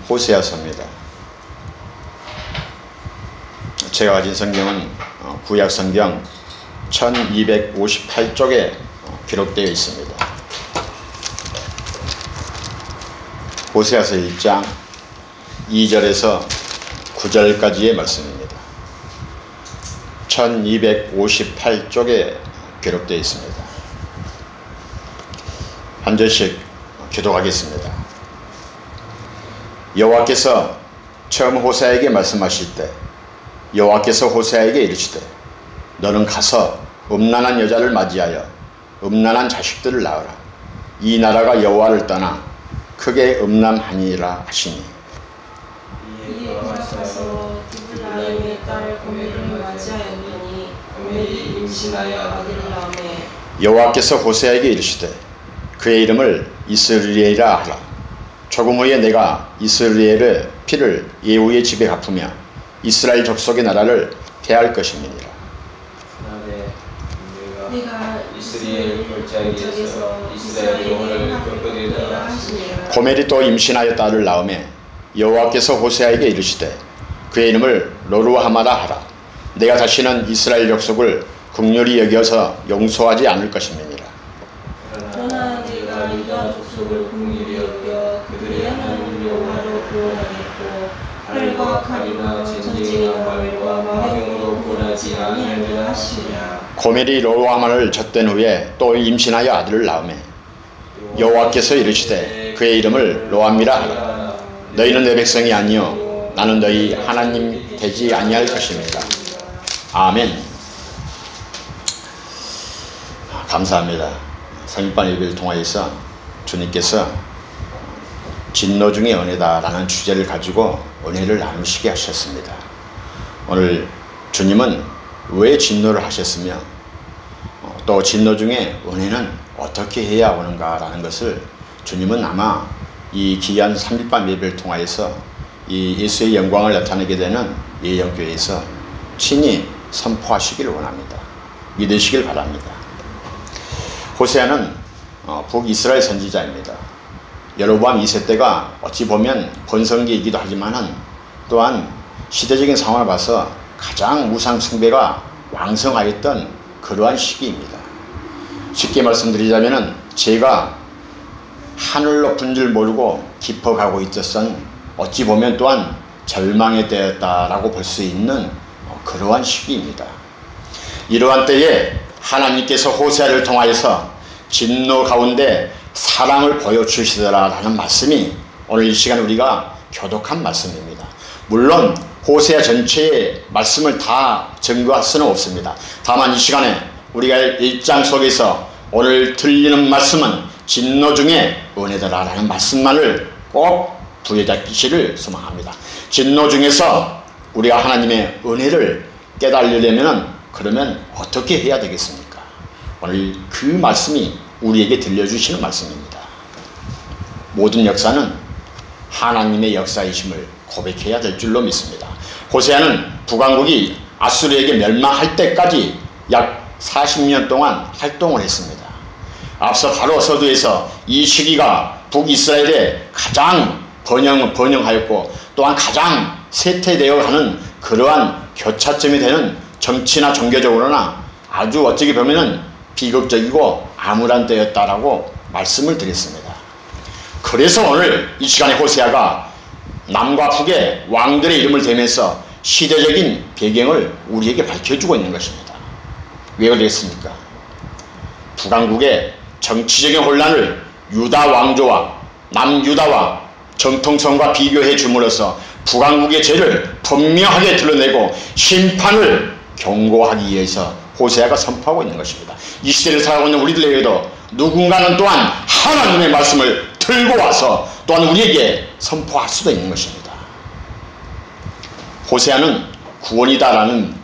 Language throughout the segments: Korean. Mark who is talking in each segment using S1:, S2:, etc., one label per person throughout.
S1: 호세아서입니다. 제가 가진 성경은 구약 성경 1258쪽에 기록되어 있습니다. 호세아서 1장 2절에서 9절까지의 말씀입니다. 1258쪽에 기록되어 있습니다. 한 절씩 기도하겠습니다. 여호와께서 처음 호세아에게 말씀하실 때 여호와께서 호세아에게 이르시되 너는 가서 음란한 여자를 맞이하여 음란한 자식들을 낳으라. 이 나라가 여호와를 떠나 크게 음란하니라 하시니
S2: 이에 그가 가서 디블라임의 딸 고멜을 맞이하였더니 고멜이 임신하여 아들을 낳으매
S1: 여호와께서 호세아에게 이르시되 그의 이름을 이스라엘이라 하라. 조금 후에 내가 이스라엘의 피를 예후의 집에 갚으며 이스라엘 족속의 나라를 대할 것임이니라.
S2: 내가 이스라엘 골짜기에서 이스라엘의 혼을 꺾으리라 하시니라.
S1: 고멜이 또 임신하여 딸을 낳으매 여호와께서 호세아에게 이르시되 그의 이름을 로루하마라 하라. 내가 다시는 이스라엘 족속을 긍휼히 여겨서 용서하지 않을 것임이니라.
S2: 그러나 내가 유다 족속을 긍휼히 여겨 그들의 하나님 여호와로 구원하겠고 칼과 칼이나 전쟁이나 말과 망령으로 구원하지 아니하리라 하시니라.
S1: 고멜이 로루하마를 젖된 후에 또 임신하여 아들을 낳으매 여호와께서 이르시되 그의 이름을 로암이라 하라. 너희는 내 백성이 아니요 나는 너희 하나님 되지 아니할 것입니다. 아멘. 감사합니다. 성일반 예배를 통하여서 주님께서 진노 중의 은혜다라는 주제를 가지고 은혜를 나누시게 하셨습니다. 오늘 주님은 왜 진노를 하셨으며 또 진노 중에 은혜는 어떻게 해야 오는가라는 것을 주님은 아마 이 귀한 삼일반 예배를 통하여서 이 예수의 영광을 나타내게 되는 예영교회에서 친히 선포하시기를 원합니다. 믿으시길 바랍니다. 호세아는 북이스라엘 선지자입니다. 여로보암 2세 때가 어찌 보면 번성기이기도 하지만은 또한 시대적인 상황을 봐서 가장 우상 숭배가 왕성하였던 그러한 시기입니다. 쉽게 말씀드리자면은 제가 하늘 높은 줄 모르고 깊어가고 있었던 어찌 보면 또한 절망에 되었다라고 볼 수 있는 그러한 시기입니다. 이러한 때에 하나님께서 호세아를 통하여서 진노 가운데 사랑을 보여주시더라라는 말씀이 오늘 이 시간 우리가 교독한 말씀입니다. 물론 호세아 전체의 말씀을 다 증거할 수는 없습니다. 다만 이 시간에 우리가 1장 속에서 오늘 들리는 말씀은 진노 중에 은혜더라라는 말씀만을 꼭 부여잡기를 소망합니다. 진노 중에서 우리가 하나님의 은혜를 깨달으려면 그러면 어떻게 해야 되겠습니까? 오늘 그 말씀이 우리에게 들려주시는 말씀입니다. 모든 역사는 하나님의 역사이심을 고백해야 될 줄로 믿습니다. 호세아는 북왕국이 아수르에게 멸망할 때까지 약 40년 동안 활동을 했습니다. 앞서 바로 서두에서 이 시기가 북이스라엘에 가장 번영하였고 또한 가장 쇠퇴되어 가는 그러한 교차점이 되는 정치나 종교적으로나 아주 어찌게 보면은 비극적이고 암울한 때였다라고 말씀을 드렸습니다. 그래서 오늘 이 시간에 호세아가 남과 북의 왕들의 이름을 대면서 시대적인 배경을 우리에게 밝혀주고 있는 것입니다. 왜 그랬습니까? 북왕국의 정치적인 혼란을 유다 왕조와 남유다와 정통성과 비교해 줌으로써 북왕국의 죄를 분명하게 드러내고 심판을 경고하기 위해서 호세아가 선포하고 있는 것입니다. 이 시대를 살아가고 있는 우리들에게도 누군가는 또한 하나님의 말씀을 들고 와서 또한 우리에게 선포할 수도 있는 것입니다. 호세아는 구원이다라는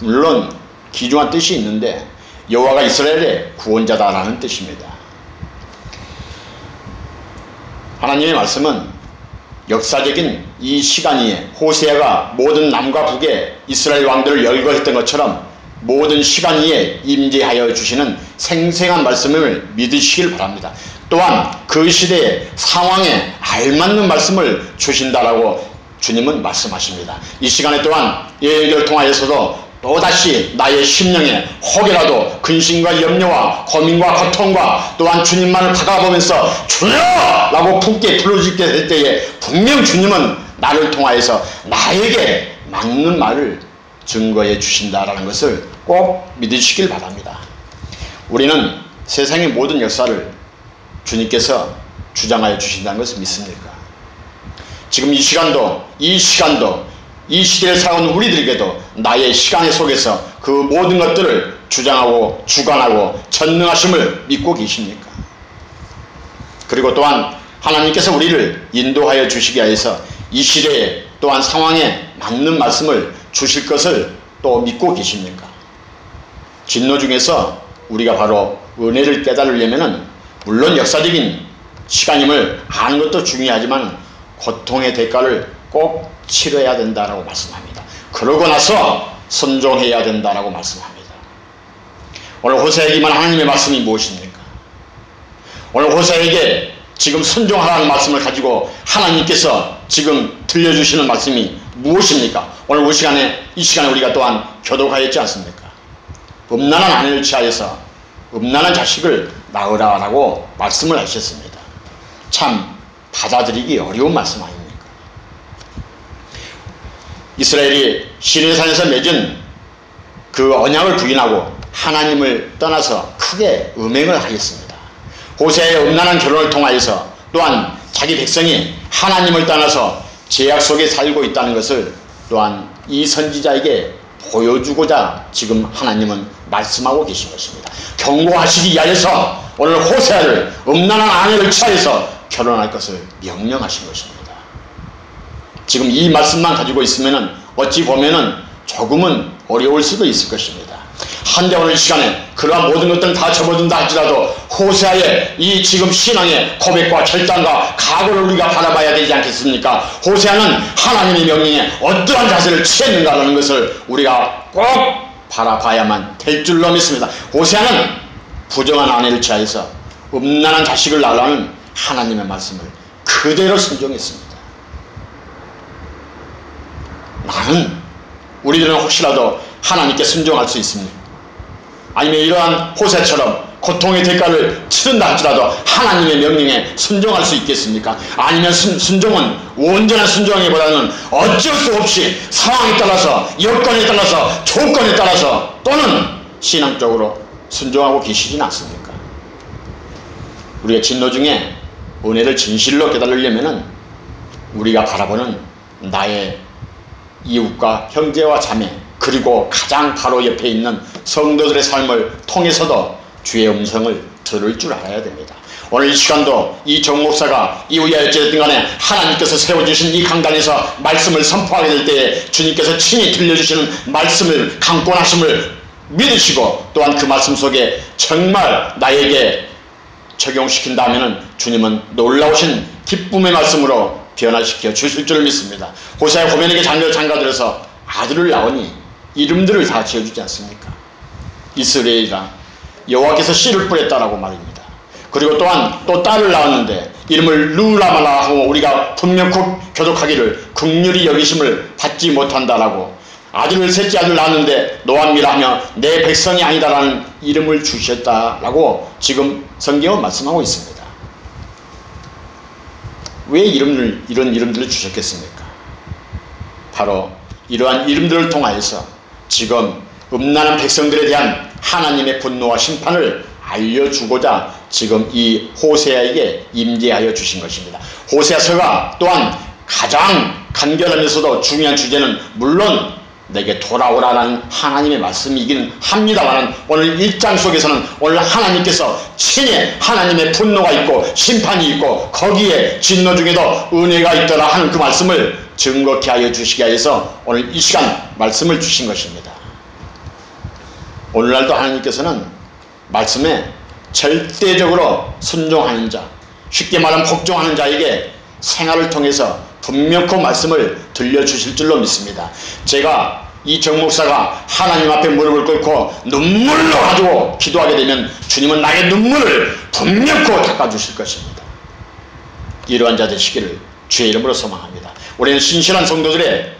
S1: 물론 귀중한 뜻이 있는데 여호와가 이스라엘의 구원자다라는 뜻입니다. 하나님의 말씀은 역사적인 이 시간이에 호세아가 모든 남과 북의 이스라엘 왕들을 열거했던 것처럼 모든 시간 위에 임재하여 주시는 생생한 말씀을 믿으시길 바랍니다. 또한 그 시대의 상황에 알맞는 말씀을 주신다라고 주님은 말씀하십니다. 이 시간에 또한 예언을 통하여서도 또다시 나의 심령에 혹이라도 근심과 염려와 고민과 고통과 또한 주님만을 바라보면서 주여! 라고 품게 불러주게 될 때에 분명 주님은 나를 통하여서 나에게 맞는 말을 증거해 주신다라는 것을 꼭 믿으시길 바랍니다. 우리는 세상의 모든 역사를 주님께서 주장하여 주신다는 것을 믿습니까? 지금 이 시간도 이 시대를 살아온 우리들에게도 나의 시간 속에서 그 모든 것들을 주장하고 주관하고 전능하심을 믿고 계십니까? 그리고 또한 하나님께서 우리를 인도하여 주시기 위해서 이 시대에 또한 상황에 맞는 말씀을 주실 것을 또 믿고 계십니까? 진노 중에서 우리가 바로 은혜를 깨달으려면 물론 역사적인 시간임을 아는 것도 중요하지만 고통의 대가를 꼭 치러야 된다라고 말씀합니다. 그러고 나서 순종해야 된다라고 말씀합니다. 오늘 호세에게만 하나님의 말씀이 무엇입니까? 오늘 호세에게 지금 순종하라는 말씀을 가지고 하나님께서 지금 들려주시는 말씀이 무엇입니까? 오늘 이 시간에 우리가 또한 교독하였지 않습니까? 음란한 아내를 취하여서 음란한 자식을 낳으라라고 말씀을 하셨습니다. 참 받아들이기 어려운 말씀 아닙니까? 이스라엘이 시내산에서 맺은 그 언약을 부인하고 하나님을 떠나서 크게 음행을 하였습니다. 호세아의 음란한 결혼을 통하여서 또한 자기 백성이 하나님을 떠나서 죄악 속에 살고 있다는 것을 또한 이 선지자에게 보여주고자 지금 하나님은 말씀하고 계신 것입니다. 경고하시기 위하여서 오늘 호세아를 음란한 아내를 취하여서 결혼할 것을 명령하신 것입니다. 지금 이 말씀만 가지고 있으면 어찌 보면은 조금은 어려울 수도 있을 것입니다. 한데 오늘 시간에 그러한 모든 것들은 다 접어둔다 할지라도 호세아의 이 지금 신앙의 고백과 결단과 각오를 우리가 바라봐야 되지 않겠습니까? 호세아는 하나님의 명령에 어떠한 자세를 취했는가라는 것을 우리가 꼭 바라봐야만 될 줄로 믿습니다. 호세아는 부정한 아내를 취하여서 음란한 자식을 낳으라는 하나님의 말씀을 그대로 순종했습니다. 우리들은 혹시라도 하나님께 순종할 수 있습니까? 아니면 이러한 호세처럼 고통의 대가를 치른다 할지라도 하나님의 명령에 순종할 수 있겠습니까? 아니면 순종은 온전한 순종이보다는 어쩔 수 없이 상황에 따라서 여건에 따라서 조건에 따라서 또는 신앙적으로 순종하고 계시진 않습니까? 우리가 진노 중에 은혜를 진실로 깨달으려면 우리가 바라보는 나의 이웃과 형제와 자매 그리고 가장 바로 옆에 있는 성도들의 삶을 통해서도 주의 음성을 들을 줄 알아야 됩니다. 오늘 이 시간도 이 정 목사가 이후에 어쨌든 간에 하나님께서 세워주신 이 강단에서 말씀을 선포하게 될 때에 주님께서 친히 들려주시는 말씀을 강권하심을 믿으시고 또한 그 말씀 속에 정말 나에게 적용시킨다면 주님은 놀라우신 기쁨의 말씀으로 변화시켜 주실 줄 믿습니다. 호세아 고면에게 장가들어서 아들을 낳으니 이름들을 다 지어주지 않습니까? 이스라엘이라 여호와께서 씨를 뿌렸다라고 말입니다. 그리고 또한 또 딸을 낳았는데 이름을 루라마라 하고 우리가 분명 교독하기를 긍휼히 여기심을 받지 못한다라고 아들을 셋째 아들 낳았는데 노아미라 하며 내 백성이 아니다라는 이름을 주셨다라고 지금 성경은 말씀하고 있습니다. 왜 이런 이름들을 주셨겠습니까? 바로 이러한 이름들을 통하여서 지금 음란한 백성들에 대한 하나님의 분노와 심판을 알려주고자 지금 이 호세아에게 임재하여 주신 것입니다. 호세아서가 또한 가장 간결하면서도 중요한 주제는 물론 내게 돌아오라는 하나님의 말씀이긴 합니다만 오늘 1장 속에서는 오늘 하나님께서 친히 하나님의 분노가 있고 심판이 있고 거기에 진노 중에도 은혜가 있더라 하는 그 말씀을 증거케 하여 주시기 위해서 오늘 이 시간 말씀을 주신 것입니다. 오늘날도 하나님께서는 말씀에 절대적으로 순종하는 자, 쉽게 말하면 복종하는 자에게 생활을 통해서 분명코 말씀을 들려주실 줄로 믿습니다. 제가 이 정목사가 하나님 앞에 무릎을 꿇고 눈물로 가지고 기도하게 되면 주님은 나의 눈물을 분명코 닦아주실 것입니다. 이러한 자 되시기를 주의 이름으로 소망합니다. 우리는 신실한 성도들의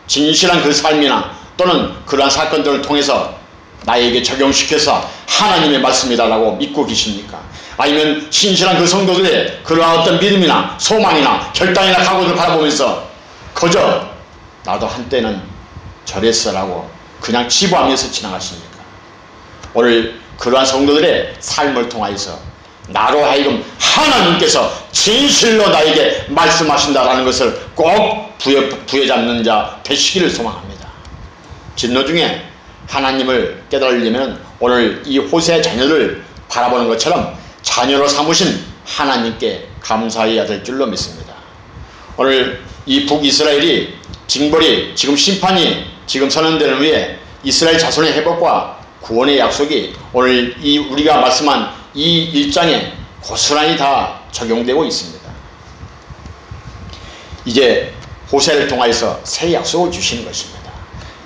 S1: 진실한 그 삶이나 또는 그러한 사건들을 통해서 나에게 적용시켜서 하나님의 말씀이다라고 믿고 계십니까? 아니면 신실한 그 성도들의 그러한 어떤 믿음이나 소망이나 결단이나 각오를 바라보면서 그저 나도 한때는 저랬어라고 그냥 치부하면서 지나가십니까? 오늘 그러한 성도들의 삶을 통하여서 나로 하여금 하나님께서 진실로 나에게 말씀하신다라는 것을 꼭 부여잡는 자 되시기를 소망합니다. 진노 중에 하나님을 깨달으려면 오늘 이 호세의 자녀를 바라보는 것처럼 자녀로 삼으신 하나님께 감사해야 될 줄로 믿습니다. 오늘 이 북이스라엘이 징벌이 지금 심판이 지금 선언되는 후에 이스라엘 자손의 회복과 구원의 약속이 오늘 이 우리가 말씀한 이 1장에 고스란히 다 적용되고 있습니다. 이제 호세를 통하여서 새 약속을 주시는 것입니다.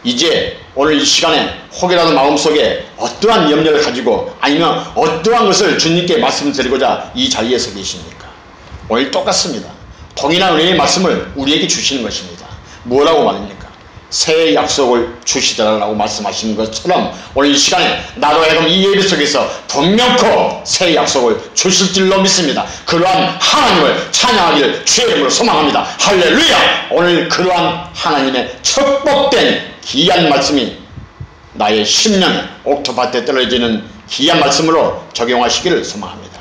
S1: 이제 오늘 이 시간에 혹여라도 마음속에 어떠한 염려를 가지고 아니면 어떠한 것을 주님께 말씀드리고자 이 자리에 서 계십니까? 오늘 똑같습니다. 동일한 은혜의 말씀을 우리에게 주시는 것입니다. 뭐라고 말입니까? 새 약속을 주시더라라고 말씀하시는 것처럼 오늘 이 시간에 나로 하여금 이 예배 속에서 분명코 새 약속을 주실 줄로 믿습니다. 그러한 하나님을 찬양하기를 주의 이름으로 소망합니다. 할렐루야! 오늘 그러한 하나님의 축복된 귀한 말씀이 나의 심령에 옥토밭에 떨어지는 귀한 말씀으로 적용하시기를 소망합니다.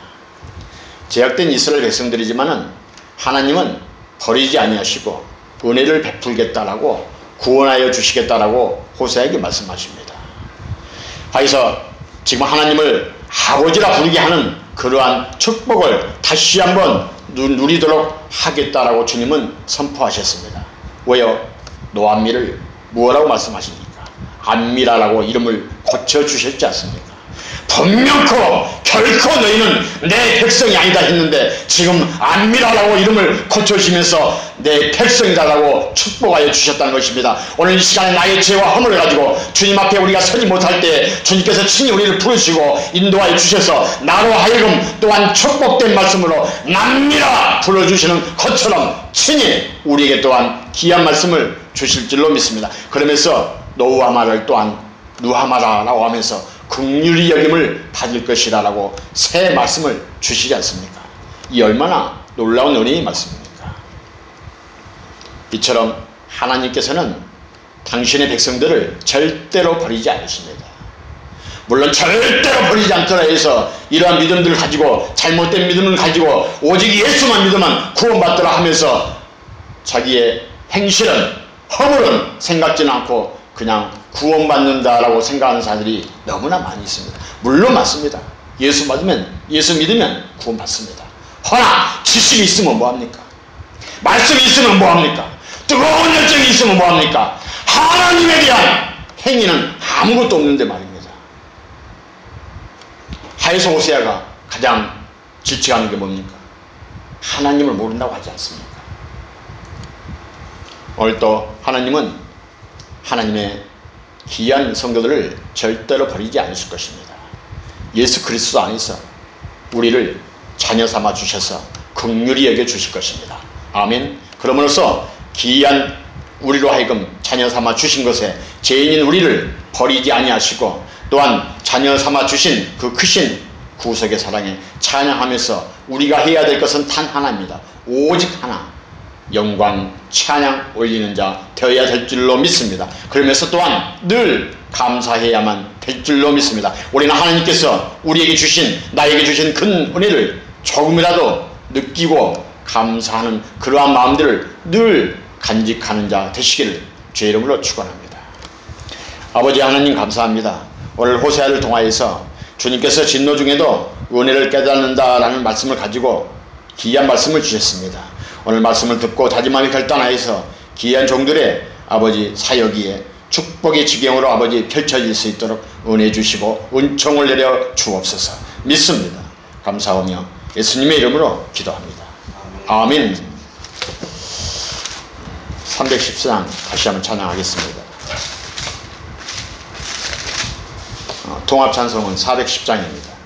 S1: 제약된 이스라엘 백성들이지만은 하나님은 버리지 아니하시고 은혜를 베풀겠다라고 구원하여 주시겠다라고 호세에게 말씀하십니다. 그래서 지금 하나님을 아버지라 부르게 하는 그러한 축복을 다시 한번 누리도록 하겠다라고 주님은 선포하셨습니다. 왜요? 노암미를 무엇라고 말씀하십니까? 암미라라고 이름을 고쳐주셨지 않습니까? 분명코 결코 너희는 내 백성이 아니다 했는데 지금 암미라라고 이름을 고쳐주시면서 내 백성이다라고 축복하여 주셨다는 것입니다. 오늘 이 시간에 나의 죄와 허물을 가지고 주님 앞에 우리가 서지 못할 때 주님께서 친히 우리를 부르시고 인도하여 주셔서 나로 하여금 또한 축복된 말씀으로 남미라 불러주시는 것처럼 친히 우리에게 또한 귀한 말씀을 주실 줄로 믿습니다. 그러면서 노우하마를 또한 누하마라라고 하면서 긍휼히 여김을 받을 것이라 라고 새 말씀을 주시지 않습니까? 이 얼마나 놀라운 은혜의 말씀입니까? 이처럼 하나님께서는 당신의 백성들을 절대로 버리지 않으십니다. 물론 절대로 버리지 않더라 해서 이러한 믿음들을 가지고 잘못된 믿음을 가지고 오직 예수만 믿으면 구원받더라 하면서 자기의 행실은 허물은 생각지는 않고 그냥 구원받는다라고 생각하는 사람들이 너무나 많이 있습니다. 물론 맞습니다. 예수 믿으면 구원받습니다. 허나 지식이 있으면 뭐합니까? 말씀이 있으면 뭐합니까? 뜨거운 열정이 있으면 뭐합니까? 하나님에 대한 행위는 아무것도 없는데 말입니다. 하에서 호세아가 가장 질책하는 게 뭡니까? 하나님을 모른다고 하지 않습니까? 오늘 또 하나님은 하나님의 귀한 성도들을 절대로 버리지 않으실 것입니다. 예수 그리스도 안에서 우리를 자녀 삼아 주셔서 긍휼히 여겨 주실 것입니다. 아멘. 그러므로써 귀한 우리로 하여금 자녀 삼아 주신 것에 죄인인 우리를 버리지 아니하시고 또한 자녀 삼아 주신 그 크신 구속의 사랑에 찬양하면서 우리가 해야 될 것은 단 하나입니다. 오직 하나. 영광, 찬양 올리는 자 되어야 될 줄로 믿습니다. 그러면서 또한 늘 감사해야만 될 줄로 믿습니다. 우리는 하나님께서 우리에게 주신 나에게 주신 큰 은혜를 조금이라도 느끼고 감사하는 그러한 마음들을 늘 간직하는 자 되시기를 주의 이름으로 축원합니다. 아버지 하나님 감사합니다. 오늘 호세아를 통하여서 주님께서 진노 중에도 은혜를 깨닫는다라는 말씀을 가지고 귀한 말씀을 주셨습니다. 오늘 말씀을 듣고 다짐하며 결단하여서 귀한 종들의 아버지 사역이에 축복의 지경으로 아버지 펼쳐질 수 있도록 은혜 주시고 은총을 내려 주옵소서. 믿습니다. 감사하며 예수님의 이름으로 기도합니다. 아멘. 314장 다시 한번 찬양하겠습니다. 통합 찬송은 410장입니다.